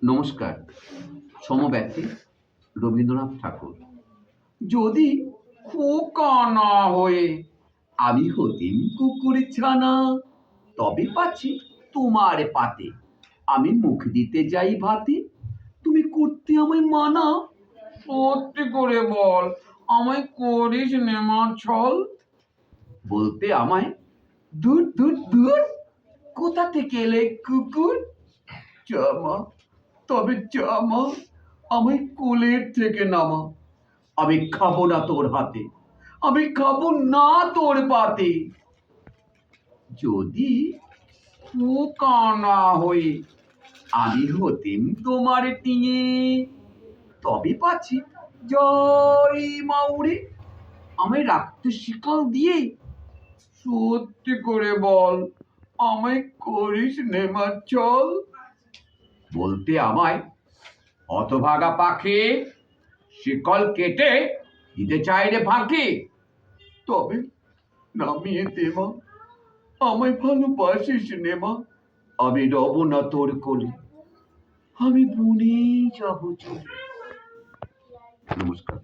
নমস্কার। সমব্যথী রবীন্দ্রনাথ ঠাকুর। যদি খোকা না হয়ে আমি হতিম কুকুর ছানা, তবে পাছি তোমার পাতে আমি মুখ দিতে যাই ভাতে। তুমি করতে আমায় মানা, সত্যি করে বল আমায় করিস নে মা ছল। বলতে আমায় দূর দূর দূর, কোথা থেকে এলে কুকুর। মা, তবে মা, আমায় কোলের থেকে নামা। আমি খাবো না তোর হাতে, আমি খাবো না তোর পাতে। যদি খোকা না হয়ে আমি হতেম তোমার টিঙে, তবে পাছি জয় মাউরে আমায় রাখতে শিকল দিয়ে। সত্যি করে বল আমায় করিস নে মা চল। বলতে আমায় হতভাগা পাখি, শিকল কেটে দিতে চাই রে ফাঁকি। তবে নামিয়ে দে মা, আমায় ভালোবাসিস নে মা। আমি রব না তোর কোলে, আমি বনে যাবো চলে। নমস্কার।